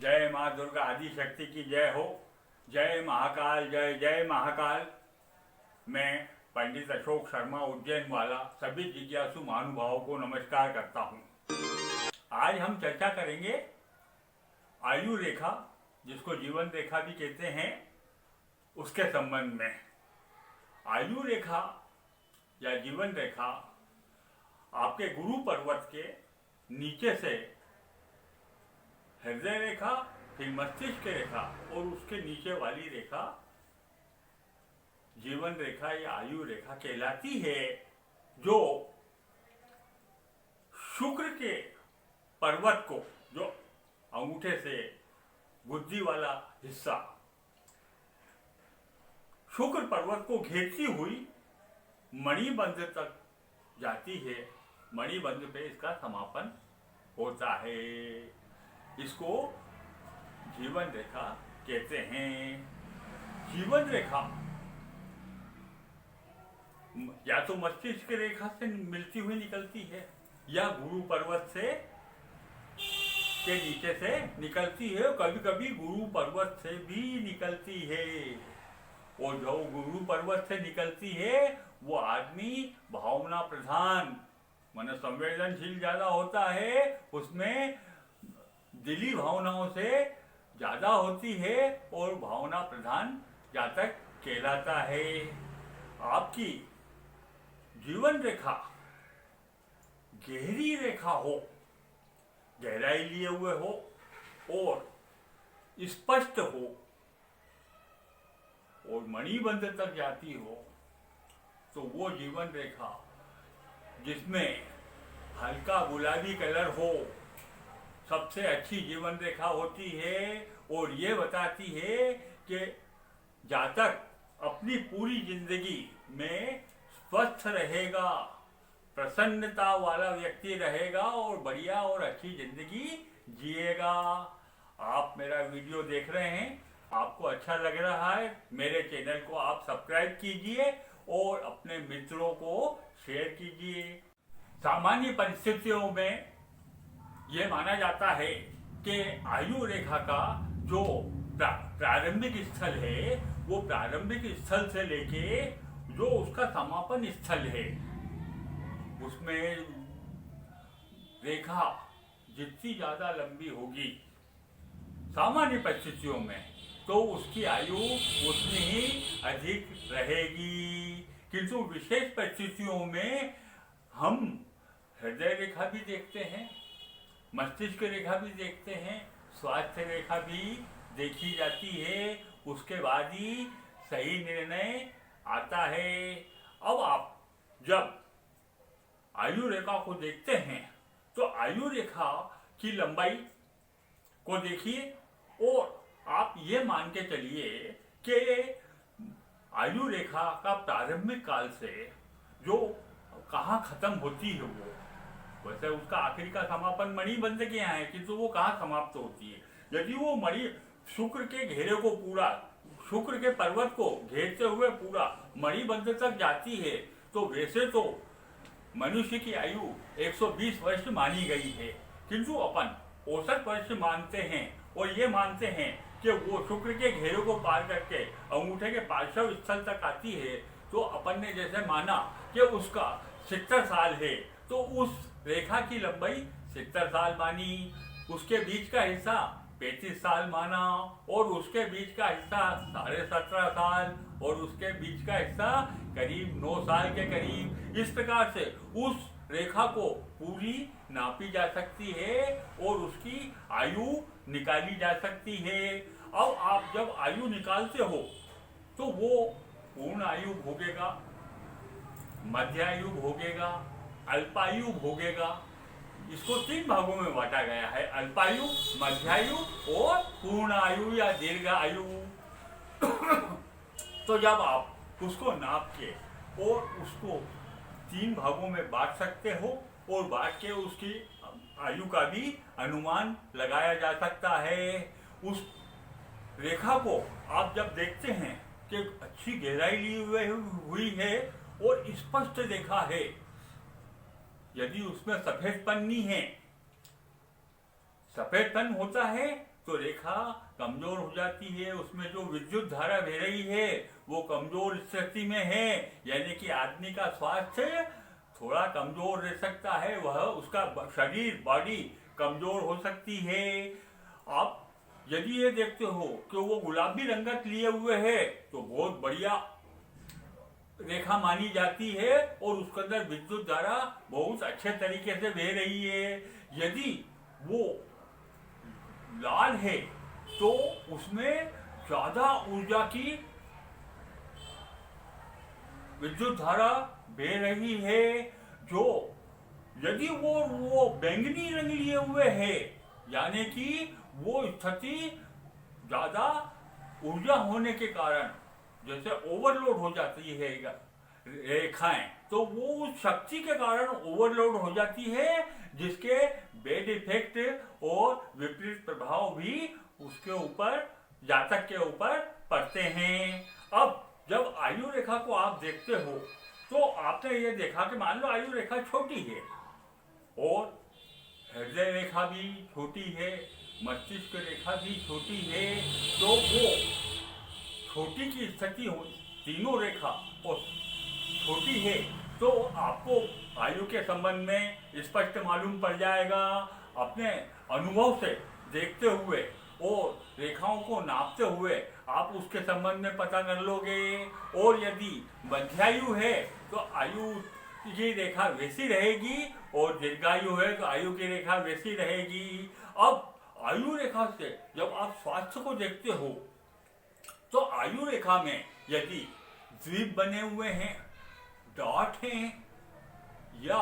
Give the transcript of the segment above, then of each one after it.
जय माँ दुर्गा आदि शक्ति की जय हो। जय महाकाल, जय जय महाकाल। मैं पंडित अशोक शर्मा उज्जैन वाला सभी जिज्ञासु महानुभावों को नमस्कार करता हूँ। आज हम चर्चा करेंगे आयु रेखा, जिसको जीवन रेखा भी कहते हैं, उसके संबंध में। आयु रेखा या जीवन रेखा आपके गुरु पर्वत के नीचे से हृदय रेखा, फिर मस्तिष्क रेखा और उसके नीचे वाली रेखा जीवन रेखा या आयु रेखा कहलाती है, जो शुक्र के पर्वत को, जो अंगूठे से बुद्धि वाला हिस्सा शुक्र पर्वत को घेरती हुई मणिबंध तक जाती है। मणिबंध पे इसका समापन होता है। इसको जीवन रेखा कहते हैं। जीवन रेखा या तो मस्तिष्क रेखा से मिलती हुई निकलती है या गुरु पर्वत से के नीचे से निकलती है। कभी कभी गुरु पर्वत से भी निकलती है। और जो गुरु पर्वत से निकलती है वो आदमी भावना प्रधान, मन संवेदनशील ज्यादा होता है, उसमें दिली भावनाओं से ज्यादा होती है और भावना प्रधान जातक कहलाता है। आपकी जीवन रेखा गहरी रेखा हो, गहराई लिए हुए हो और स्पष्ट हो और मणिबंध तक जाती हो, तो वो जीवन रेखा जिसमें हल्का गुलाबी कलर हो सबसे अच्छी जीवन रेखा होती है। और ये बताती है कि जातक अपनी पूरी जिंदगी में स्वस्थ रहेगा, प्रसन्नता वाला व्यक्ति रहेगा और बढ़िया और अच्छी जिंदगी जिएगा। आप मेरा वीडियो देख रहे हैं, आपको अच्छा लग रहा है, मेरे चैनल को आप सब्सक्राइब कीजिए और अपने मित्रों को शेयर कीजिए। सामान्य परिस्थितियों में यह माना जाता है कि आयु रेखा का जो प्रारंभिक स्थल है, वो प्रारंभिक स्थल से लेके जो उसका समापन स्थल है, उसमें रेखा जितनी ज्यादा लंबी होगी सामान्य परिस्थितियों में, तो उसकी आयु उतनी ही अधिक रहेगी। किंतु विशेष परिस्थितियों में हम हृदय रेखा भी देखते हैं, मस्तिष्क रेखा भी देखते हैं, स्वास्थ्य रेखा भी देखी जाती है। उसके बाद ही सही निर्णय आता है। अब आप जब आयु रेखा को देखते हैं तो आयु रेखा की लंबाई को देखिए और आप ये मान के चलिए कि आयु रेखा का प्रारंभिक काल से जो कहाँ खत्म होती है, वो वैसे उसका आखिरी का समापन मणिबंध के यहाँ है, किंतु वो कहाँ समाप्त होती है। यदि वो मणि शुक्र के घेरे को पूरा, शुक्र के पर्वत को घेरते हुए पूरा मणिबंध तक जाती है, तो वैसे तो मनुष्य की आयु 120 वर्ष मानी गई है, किंतु अपन औसत वर्ष मानते हैं और ये मानते हैं कि वो शुक्र के घेरे को पार करके अंगूठे के पार्श्व स्थल तक आती है। तो अपन ने जैसे माना कि उसका 70 साल है, तो उस रेखा की लंबाई 70 साल मानी, उसके बीच का हिस्सा 35 साल माना और उसके बीच का हिस्सा 17.5 साल और उसके बीच का हिस्सा करीब 9 साल के करीब। इस प्रकार से उस रेखा को पूरी नापी जा सकती है और उसकी आयु निकाली जा सकती है। अब आप जब आयु निकालते हो तो वो पूर्ण आयु भोगेगा, मध्य आयु भोगेगा, अल्पायु भोगेगा। इसको 3 भागों में बांटा गया है, अल्पायु, मध्यायु और पूर्ण आयु या दीर्घ आयु। तो जब आप उसको नाप के और उसको 3 भागों में बांट सकते हो और बांट के उसकी आयु का भी अनुमान लगाया जा सकता है। उस रेखा को आप जब देखते हैं कि अच्छी गहराई ली हुई है और स्पष्ट रेखा है, यदि उसमें सफेदपन नहीं है, सफेदपन होता है तो रेखा कमजोर हो जाती है, उसमें जो विद्युत धारा बह रही है वो कमजोर स्थिति में है, यानी कि आदमी का स्वास्थ्य थोड़ा कमजोर रह सकता है, वह उसका शरीर बॉडी कमजोर हो सकती है। आप यदि ये देखते हो कि वो गुलाबी रंगत लिए हुए है तो बहुत बढ़िया रेखा मानी जाती है और उसके अंदर विद्युत धारा बहुत अच्छे तरीके से बह रही है। यदि वो लाल है तो उसमें ज्यादा ऊर्जा की विद्युत धारा बह रही है। जो यदि वो बैंगनी रंग लिए हुए है, यानी कि वो स्थिति ज्यादा ऊर्जा होने के कारण जैसे ओवरलोड हो जाती है रेखाएं, तो वो उस शक्ति के कारण ओवरलोड हो जाती है, जिसके बैड इफेक्ट और विपरीत प्रभाव भी उसके ऊपर, जातक के ऊपर पड़ते हैं। अब जब आयु रेखा को आप देखते हो तो आपने ये देखा कि मान लो आयु रेखा छोटी है और हृदय रेखा भी छोटी है, मस्तिष्क रेखा भी छोटी है, तो वो छोटी की स्थिति हो, तीनों रेखा और छोटी है तो आपको आयु के संबंध में स्पष्ट मालूम पड़ जाएगा। अपने अनुभव से देखते हुए और रेखाओं को नापते हुए आप उसके संबंध में पता कर लोगे। और यदि मध्यायु है तो आयु की रेखा वैसी रहेगी और दीर्घायु है तो आयु की रेखा वैसी रहेगी। अब आयु रेखा से जब आप स्वास्थ्य को देखते हो तो आयु रेखा में यदि द्वीप बने हुए हैं, डॉट हैं, या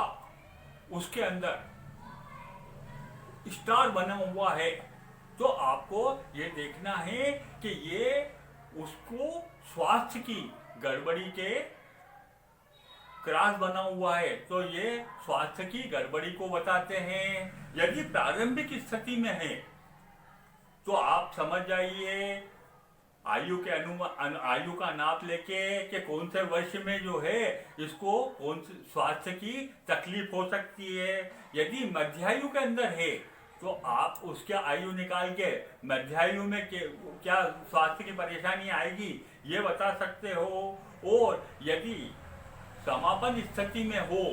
उसके अंदर स्टार बना हुआ है, तो आपको ये देखना है कि ये उसको स्वास्थ्य की गड़बड़ी के क्रॉस बना हुआ है, तो ये स्वास्थ्य की गड़बड़ी को बताते हैं। यदि प्रारंभिक स्थिति में है तो आप समझ जाइए आयु के आयु का नाप लेके कि कौन से वर्ष में जो है इसको कौन से स्वास्थ्य की तकलीफ हो सकती है। यदि मध्यायु के अंदर है तो आप उसके आयु निकाल के मध्यायु में क्या स्वास्थ्य की परेशानी आएगी ये बता सकते हो। और यदि समापन स्थिति में हो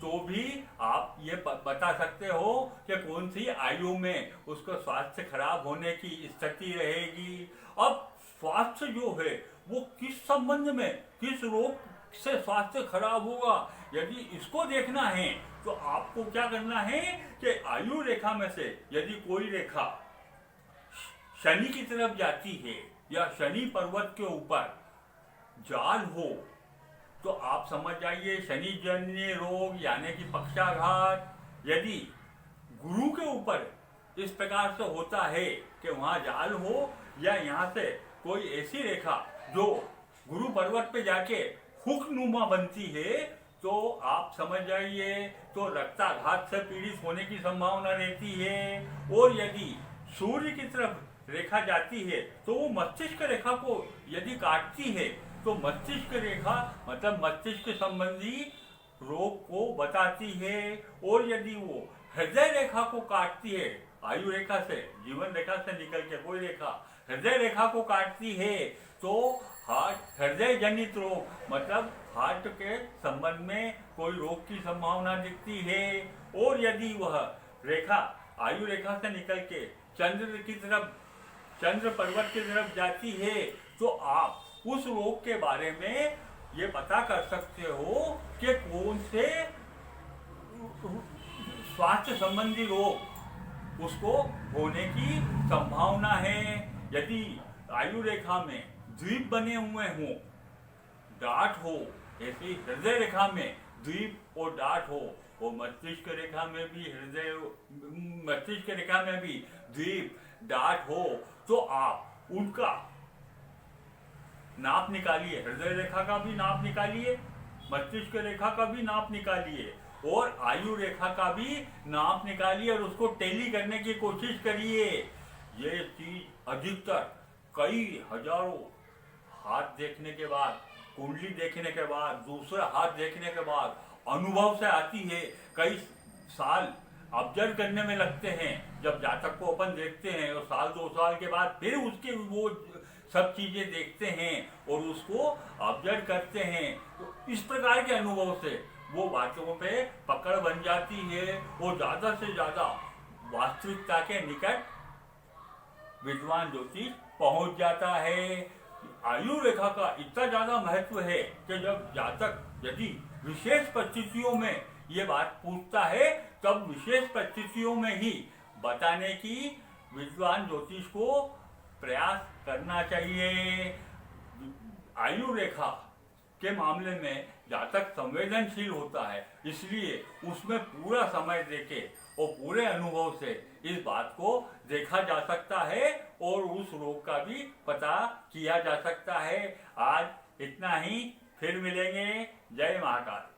तो भी आप ये बता सकते हो कि कौन सी आयु में उसको स्वास्थ्य खराब होने की स्थिति रहेगी। अब स्वास्थ्य जो है वो किस संबंध में, किस रोग से स्वास्थ्य खराब होगा, यदि इसको देखना है तो आपको क्या करना है कि आयु रेखा में से यदि कोई रेखा शनि की तरफ जाती है या शनि पर्वत के ऊपर जाल हो तो आप समझ जाइए शनि जन्य रोग यानी कि पक्षाघात। यदि गुरु के ऊपर इस प्रकार से होता है कि वहां जाल हो या यहाँ से कोई ऐसी रेखा जो गुरु पर्वत पे जाके हुक नुमा बनती है तो आप समझ जाइए तो रक्ताघात से पीड़ित होने की संभावना रहती है। और यदि सूर्य की तरफ रेखा जाती है तो वो मस्तिष्क रेखा को यदि काटती है तो मस्तिष्क रेखा मतलब मस्तिष्क संबंधी रोग को बताती है। और यदि वो हृदय रेखा को काटती है, आयु रेखा से, जीवन रेखा से निकल के कोई रेखा हृदय रेखा को काटती है तो हार्ट, हृदय जनित रोग मतलब हार्ट के संबंध में कोई रोग की संभावना दिखती है। और यदि वह रेखा आयु रेखा से निकल के चंद्र की तरफ, चंद्र पर्वत की तरफ जाती है तो आप उस रोग के बारे में ये पता कर सकते हो कि कौन से स्वास्थ्य संबंधी रोग उसको होने की संभावना है। यदि आयु रेखा में द्वीप बने हुए हों, डाट हो, ऐसी हृदय रेखा में द्वीप और डाट हो, और मस्तिष्क रेखा में भी हृदय, मस्तिष्क रेखा में भी द्वीप डाट हो तो आप उनका नाप निकालिए, हृदय रेखा का भी नाप निकालिए, मस्तिष्क रेखा का भी नाप निकालिए और आयु रेखा का भी नाप निकालिए और उसको टैली करने की कोशिश करिए। ये चीज अधिकतर कई हजारों हाथ देखने के बाद, कुंडली देखने के बाद, दूसरा हाथ देखने के बाद अनुभव से आती है। कई साल ऑब्जर्व करने में लगते हैं। जब जातक को अपन देखते हैं और साल 2 साल के बाद फिर उसके वो सब चीजें देखते हैं और उसको ऑब्जर्व करते हैं, तो इस प्रकार के अनुभव से वो बातों पे पकड़ बन जाती है और ज्यादा से ज्यादा वास्तविकता के निकट विद्वान ज्योतिष पहुंच जाता है। आयु रेखा का इतना ज्यादा महत्व है कि जब जातक यदि विशेष परिस्थितियों में ये बात पूछता है, तब विशेष परिस्थितियों में ही बताने की विद्वान ज्योतिष को प्रयास करना चाहिए। आयु रेखा के मामले में जातक संवेदनशील होता है, इसलिए उसमें पूरा समय देके और पूरे अनुभव से इस बात को देखा जा सकता है और उस रोग का भी पता किया जा सकता है। आज इतना ही, फिर मिलेंगे। जय महाकाल।